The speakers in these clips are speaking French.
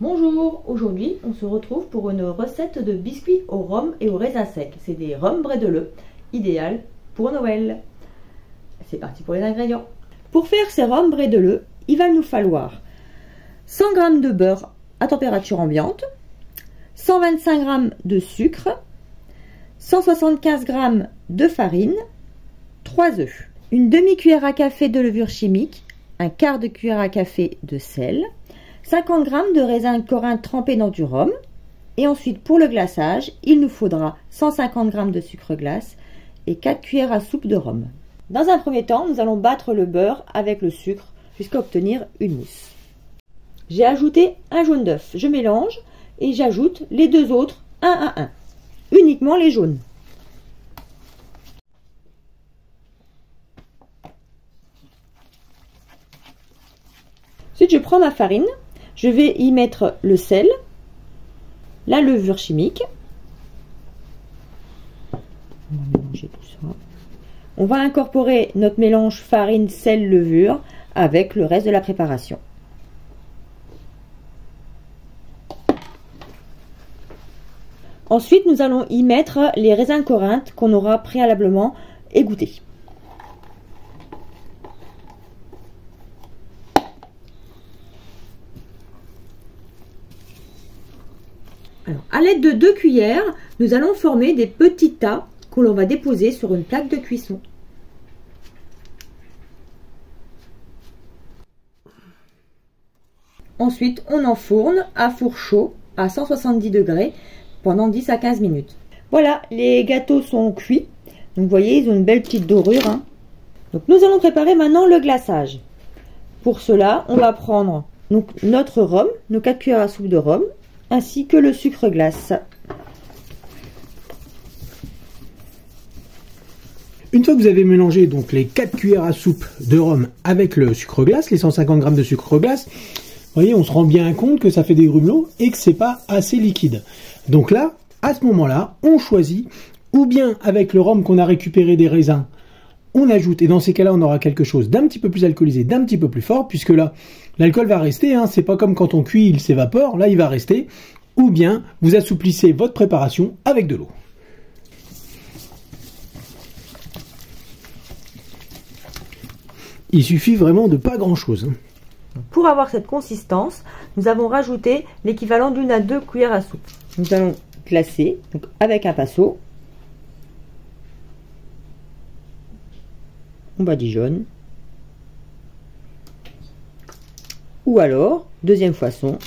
Bonjour, aujourd'hui on se retrouve pour une recette de biscuits au rhum et au raisin sec. C'est des rhum brédeleux, idéal pour Noël. C'est parti pour les ingrédients. Pour faire ces rhum brédeleux, il va nous falloir 100 g de beurre à température ambiante, 125 g de sucre, 175 g de farine, 3 œufs, une demi-cuillère à café de levure chimique, un quart de cuillère à café de sel, 50 g de raisin Corinthe trempé dans du rhum. Et ensuite, pour le glaçage, il nous faudra 150 g de sucre glace et 4 cuillères à soupe de rhum. Dans un premier temps, nous allons battre le beurre avec le sucre jusqu'à obtenir une mousse. J'ai ajouté un jaune d'œuf. Je mélange et j'ajoute les deux autres un à un. Uniquement les jaunes. Ensuite, je prends ma farine. Je vais y mettre le sel, la levure chimique. On va mélanger tout ça. On va incorporer notre mélange farine, sel, levure avec le reste de la préparation. Ensuite, nous allons y mettre les raisins Corinthe qu'on aura préalablement égouttés. Alors, à l'aide de 2 cuillères, nous allons former des petits tas que l'on va déposer sur une plaque de cuisson. Ensuite, on enfourne à four chaud à 170 degrés pendant 10 à 15 minutes. Voilà, les gâteaux sont cuits. Donc, vous voyez, ils ont une belle petite dorure. Donc, nous allons préparer maintenant le glaçage. Pour cela, on va prendre donc, notre rhum, nos 4 cuillères à soupe de rhum, ainsi que le sucre glace. Une fois que vous avez mélangé donc les 4 cuillères à soupe de rhum avec le sucre glace, les 150 g de sucre glace, vous voyez, on se rend bien compte que ça fait des grumelots et que c'est pas assez liquide. Donc là, à ce moment-là, on choisit ou bien avec le rhum qu'on a récupéré des raisins, on ajoute, et dans ces cas-là, on aura quelque chose d'un petit peu plus alcoolisé, d'un petit peu plus fort, puisque là, l'alcool va rester, c'est pas comme quand on cuit, il s'évapore, là, il va rester. Ou bien, vous assouplissez votre préparation avec de l'eau. Il suffit vraiment de pas grand-chose. Pour avoir cette consistance, nous avons rajouté l'équivalent d'1 à 2 cuillères à soupe. Nous allons glacer donc avec un pinceau. On badigeonne. Ou alors, deuxième façon,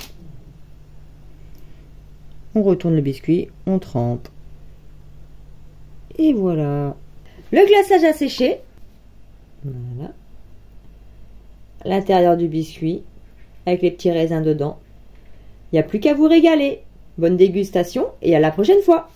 on retourne le biscuit, on trempe. Et voilà. Le glaçage a séché. Voilà. L'intérieur du biscuit, avec les petits raisins dedans. Il n'y a plus qu'à vous régaler. Bonne dégustation et à la prochaine fois.